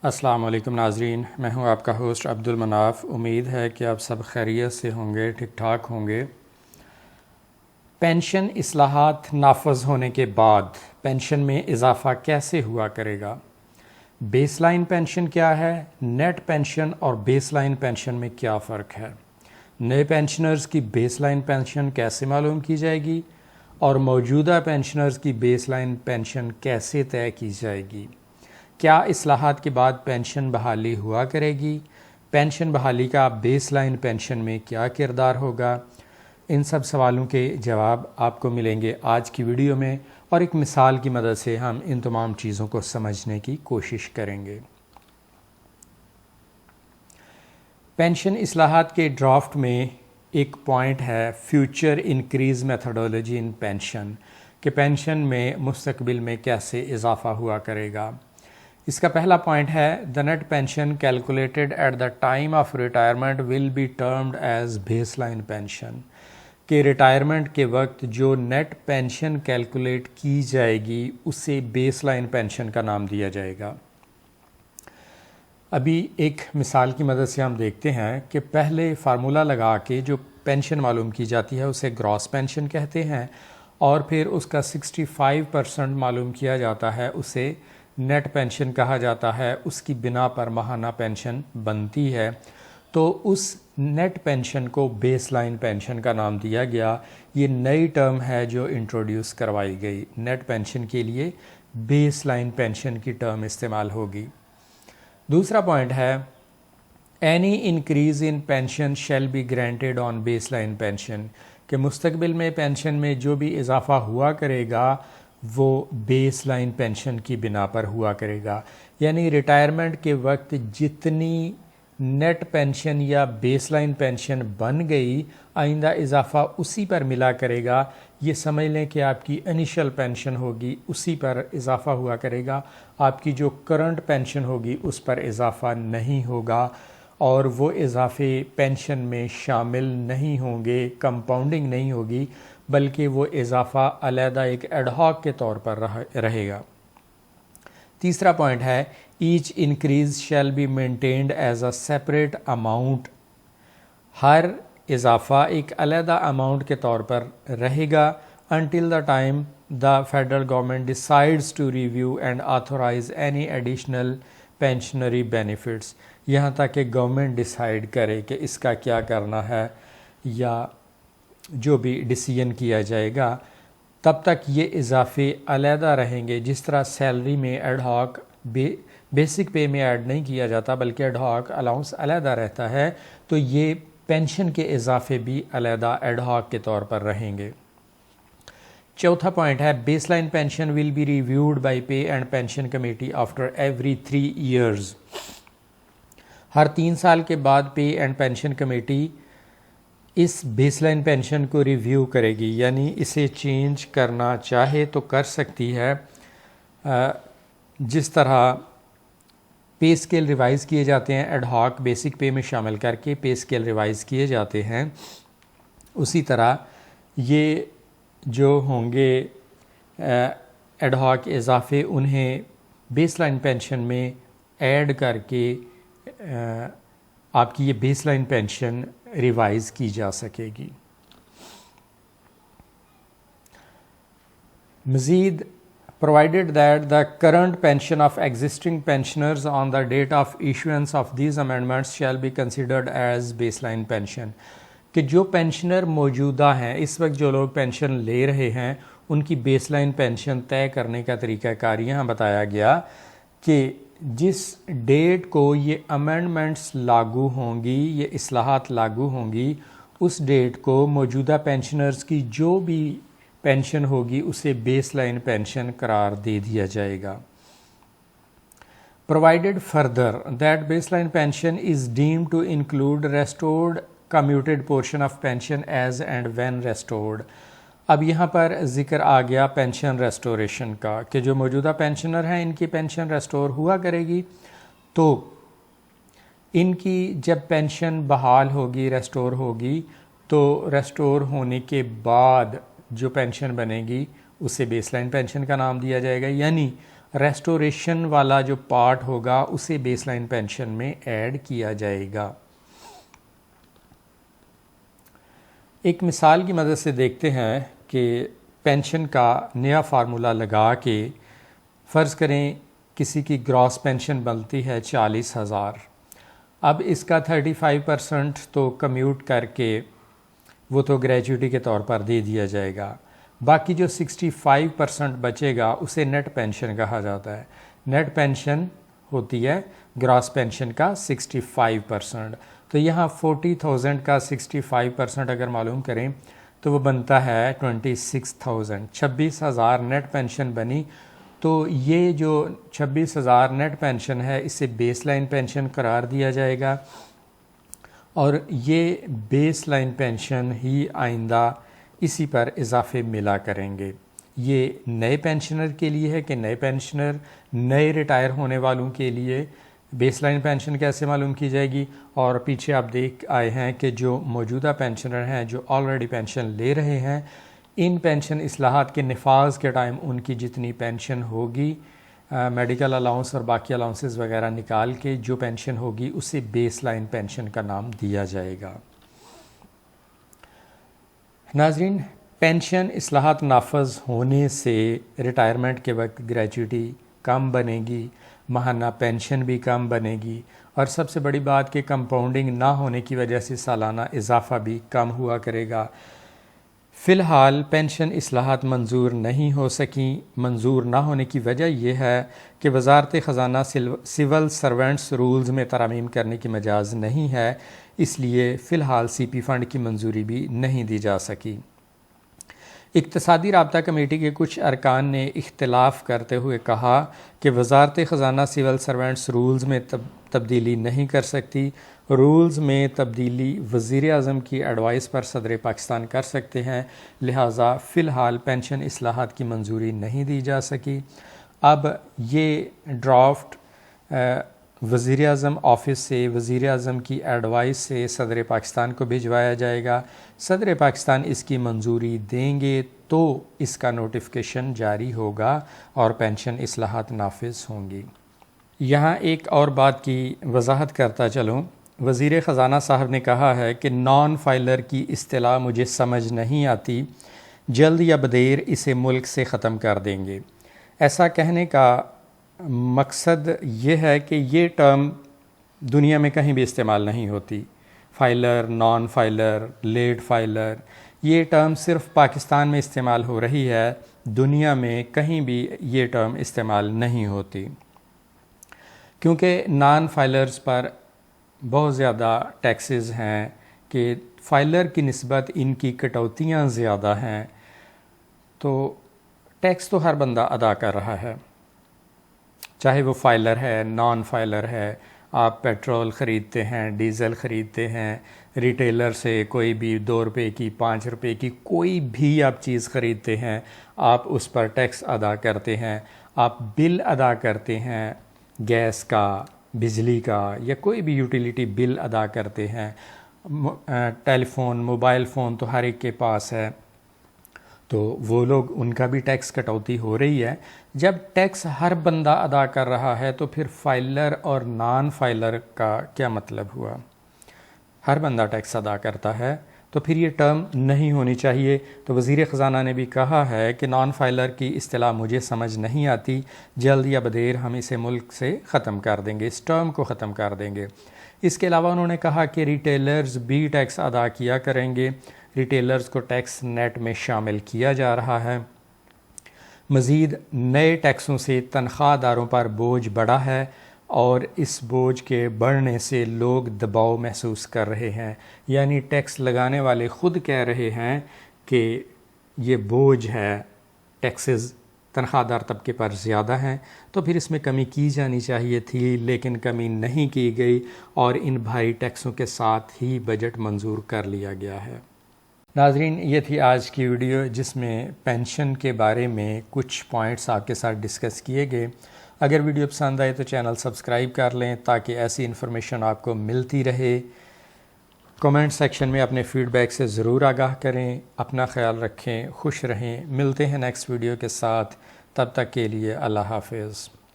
अस्सलाम वालेकुम नाज़रीन, मैं हूं आपका होस्ट अब्दुल मनाफ़। उम्मीद है कि आप सब खैरियत से होंगे, ठीक ठाक होंगे। पेंशन इस्लाहात नाफज होने के बाद पेंशन में इजाफ़ा कैसे हुआ करेगा? बेसलाइन पेंशन क्या है? नेट पेंशन और बेसलाइन पेंशन में क्या फ़र्क है? नए पेंशनर्स की बेसलाइन पेंशन कैसे मालूम की जाएगी और मौजूदा पेंशनर्स की बेसलाइन पेंशन कैसे तय की जाएगी? क्या इस्लाहात के बाद पेंशन बहाली हुआ करेगी? पेंशन बहाली का बेसलाइन पेंशन में क्या किरदार होगा? इन सब सवालों के जवाब आपको मिलेंगे आज की वीडियो में, और एक मिसाल की मदद से हम इन तमाम चीज़ों को समझने की कोशिश करेंगे। पेंशन इस्लाहात के ड्राफ्ट में एक पॉइंट है फ्यूचर इंक्रीज़ मेथडोलॉजी इन पेंशन, कि पेंशन में मुस्तकबिल में कैसे इजाफ़ा हुआ करेगा। इसका पहला पॉइंट है the net pension calculated at the time of retirement will be termed as baseline pension, कि रिटायरमेंट के वक्त जो नेट पेंशन कैलकुलेट की जाएगी उसे बेसलाइन पेंशन का नाम दिया जाएगा। अभी एक मिसाल की मदद से हम देखते हैं कि पहले फार्मूला लगा के जो पेंशन मालूम की जाती है उसे ग्रॉस पेंशन कहते हैं, और फिर उसका 65% मालूम किया जाता है उसे नेट पेंशन कहा जाता है। उसकी बिना पर माहाना पेंशन बनती है, तो उस नेट पेंशन को बेसलाइन पेंशन का नाम दिया गया। ये नई टर्म है जो इंट्रोड्यूस करवाई गई। नेट पेंशन के लिए बेसलाइन पेंशन की टर्म इस्तेमाल होगी। दूसरा पॉइंट है any increase in pension shall be granted on baseline pension, कि मुस्तकबिल में पेंशन में जो भी इजाफ़ा हुआ करेगा वो बेसलाइन पेंशन की बिना पर हुआ करेगा। यानी रिटायरमेंट के वक्त जितनी नेट पेंशन या बेसलाइन पेंशन बन गई, आइंदा इजाफ़ा उसी पर मिला करेगा। ये समझ लें कि आपकी इनिशियल पेंशन होगी उसी पर इजाफ़ा हुआ करेगा, आपकी जो करंट पेंशन होगी उस पर इजाफ़ा नहीं होगा, और वो इजाफे पेंशन में शामिल नहीं होंगे, कंपाउंडिंग नहीं होगी, बल्कि वो इजाफ़ा अलहदा एक एडहॉक के तौर पर रहेगा। तीसरा पॉइंट है each increase shall be maintained as a separate amount, हर इजाफ़ा एक अलहदा अमाउंट के तौर पर रहेगा until the time the federal government decides to review and authorize any additional pensionary benefits, यहाँ तक कि गवर्नमेंट डिसाइड करे कि इसका क्या करना है, या जो भी डिसीजन किया जाएगा तब तक ये इजाफे अलहदा रहेंगे। जिस तरह सैलरी में एडहॉक बेसिक पे में ऐड नहीं किया जाता बल्कि एडहॉक अलाउंस अलहदा रहता है, तो ये पेंशन के इजाफे भी अलहदा एडहॉक के तौर पर रहेंगे। चौथा पॉइंट है baseline pension will be reviewed by pay and pension committee after every 3 years, हर 3 साल के बाद पे एंड पेंशन कमेटी इस बेसलाइन पेंशन को रिव्यू करेगी, यानी इसे चेंज करना चाहे तो कर सकती है। जिस तरह पे स्केल रिवाइज़ किए जाते हैं, एडहॉक बेसिक पे में शामिल करके पे स्केल रिवाइज़ किए जाते हैं, उसी तरह ये जो होंगे एडहॉक इजाफे उन्हें बेसलाइन पेंशन में ऐड करके आपकी ये बेसलाइन पेंशन रिवाइज़ की जा सकेगी। मज़ीद provided that the current pension of existing pensioners on the date of issuance of these amendments shall be considered as baseline pension, कि जो पेंशनर मौजूदा हैं, इस वक्त जो लोग पेंशन ले रहे हैं, उनकी बेसलाइन पेंशन तय करने का तरीक़ाकार यहाँ बताया गया कि जिस डेट को ये अमेंडमेंट्स लागू होंगी, ये इस्लाहात लागू होंगी, उस डेट को मौजूदा पेंशनर्स की जो भी पेंशन होगी उसे बेसलाइन पेंशन करार दे दिया जाएगा। Provided further that baseline pension is deemed to include restored commuted portion of pension as and when restored. अब यहाँ पर जिक्र आ गया पेंशन रेस्टोरेशन का, कि जो मौजूदा पेंशनर हैं इनकी पेंशन रेस्टोर हुआ करेगी, तो इनकी जब पेंशन बहाल होगी, रेस्टोर होगी, तो रेस्टोर होने के बाद जो पेंशन बनेगी उसे बेसलाइन पेंशन का नाम दिया जाएगा। यानी रेस्टोरेशन वाला जो पार्ट होगा उसे बेसलाइन पेंशन में ऐड किया जाएगा। एक मिसाल की मदद से देखते हैं कि पेंशन का नया फार्मूला लगा के फ़र्ज़ करें किसी की ग्रॉस पेंशन बनती है 40,000। अब इसका 35% तो कम्यूट करके वो तो ग्रेजुइटी के तौर पर दे दिया जाएगा। बाकी जो 65% बचेगा उसे नेट पेंशन कहा जाता है। नेट पेंशन होती है ग्रॉस पेंशन का 65%। तो यहाँ 40,000 का 65% अगर मालूम करें तो वो बनता है 26,000। 26,000 नेट पेंशन बनी। तो ये जो 26,000 नेट पेंशन है इसे बेसलाइन पेंशन करार दिया जाएगा और ये बेसलाइन पेंशन ही आइंदा इसी पर इजाफे मिला करेंगे। ये नए पेंशनर के लिए है कि नए पेंशनर नए रिटायर होने वालों के लिए बेसलाइन पेंशन कैसे मालूम की जाएगी। और पीछे आप देख आए हैं कि जो मौजूदा पेंशनर हैं जो ऑलरेडी पेंशन ले रहे हैं, इन पेंशन इस्लाहात के नफाज के टाइम उनकी जितनी पेंशन होगी मेडिकल अलाउंस और बाकी अलाउंसेस वगैरह निकाल के जो पेंशन होगी उसे बेसलाइन पेंशन का नाम दिया जाएगा। नाज़रीन, पेंशन इस्लाहात नाफज होने से रिटायरमेंट के वक्त ग्रेजुइटी कम बनेगी, माहाना पेंशन भी कम बनेगी और सबसे बड़ी बात कि कंपाउंडिंग ना होने की वजह से सालाना इजाफा भी कम हुआ करेगा। फ़िलहाल पेंशन इस्लाहात मंजूर नहीं हो सकी। मंजूर ना होने की वजह यह है कि वज़ारत ख़ज़ाना सिविल सर्वेंट्स रूल्स में तरमीम करने की मजाज़ नहीं है, इसलिए फ़िलहाल CP फ़ंड की मंजूरी भी नहीं दी जा सकी। इक़्तिसादी राब्ता कमेटी के कुछ अरकान ने इख्तिलाफ़ करते हुए कहा कि वज़ारत ख़ज़ाना सिविल सर्वेंट्स रूल्स में तब्दीली नहीं कर सकती। रूल्स में तब्दीली वज़ीर आज़म की एडवाइस पर सदर पाकिस्तान कर सकते हैं, लिहाजा फ़िलहाल पेंशन इस्लाहात की मंजूरी नहीं दी जा सकी। अब ये ड्राफ्ट वज़ीर आज़म ऑफ़िस से वज़ीर आज़म की एडवाइस से सदर पाकिस्तान को भिजवाया जाएगा। सदर पाकिस्तान इसकी मंजूरी देंगे तो इसका नोटिफिकेशन जारी होगा और पेंशन इस्लाहात नाफिज होंगी। यहाँ एक और बात की वजाहत करता चलूँ। वज़ीर ख़ज़ाना साहब ने कहा है कि नॉन फाइलर की इस्तिलाह मुझे समझ नहीं आती, जल्द या बदेर इसे मुल्क से ख़त्म कर देंगे। ऐसा कहने का मकसद ये है कि ये टर्म दुनिया में कहीं भी इस्तेमाल नहीं होती। फ़ाइलर, नॉन फाइलर, लेट फाइलर, ये टर्म सिर्फ़ पाकिस्तान में इस्तेमाल हो रही है, दुनिया में कहीं भी ये टर्म इस्तेमाल नहीं होती, क्योंकि नॉन फाइलर्स पर बहुत ज़्यादा टैक्सेस हैं कि फ़ाइलर की निस्बत इनकी कटौतियाँ ज़्यादा हैं। तो टैक्स तो हर बंदा अदा कर रहा है, चाहे वो फ़ाइलर है, नॉन फाइलर है। आप पेट्रोल ख़रीदते हैं, डीज़ल ख़रीदते हैं, रिटेलर से कोई भी 2 रुपये की, 5 रुपये की कोई भी आप चीज़ ख़रीदते हैं, आप उस पर टैक्स अदा करते हैं। आप बिल अदा करते हैं, गैस का, बिजली का या कोई भी यूटिलिटी बिल अदा करते हैं। टेलीफोन, मोबाइल फ़ोन तो हर एक के पास है, तो वो लोग उनका भी टैक्स कटौती हो रही है। जब टैक्स हर बंदा अदा कर रहा है तो फिर फाइलर और नॉन फाइलर का क्या मतलब हुआ? हर बंदा टैक्स अदा करता है, तो फिर ये टर्म नहीं होनी चाहिए। तो वज़ीर ख़ज़ाना ने भी कहा है कि नॉन फाइलर की इस्तिलाह मुझे समझ नहीं आती, जल्द या बदेर हम इसे मुल्क से ख़त्म कर देंगे, इस टर्म को ख़त्म कर देंगे। इसके अलावा उन्होंने कहा कि रिटेलर्स भी टैक्स अदा किया करेंगे। रिटेलर्स को टैक्स नेट में शामिल किया जा रहा है। मज़ीद नए टैक्सों से तनख्वाहदारों पर बोझ बढ़ा है और इस बोझ के बढ़ने से लोग दबाव महसूस कर रहे हैं। यानी टैक्स लगाने वाले ख़ुद कह रहे हैं कि ये बोझ है, टैक्सेस तनख्वाहदार तबके पर ज़्यादा हैं, तो फिर इसमें कमी की जानी चाहिए थी, लेकिन कमी नहीं की गई और इन भारी टैक्सों के साथ ही बजट मंजूर कर लिया गया है। नाज़रीन, ये थी आज की वीडियो जिसमें पेंशन के बारे में कुछ पॉइंट्स आपके साथ डिस्कस किए गए। अगर वीडियो पसंद आए तो चैनल सब्सक्राइब कर लें ताकि ऐसी इन्फॉर्मेशन आपको मिलती रहे। कमेंट सेक्शन में अपने फ़ीडबैक से ज़रूर आगाह करें। अपना ख्याल रखें, खुश रहें। मिलते हैं नेक्स्ट वीडियो के साथ। तब तक के लिए अल्लाह हाफिज़।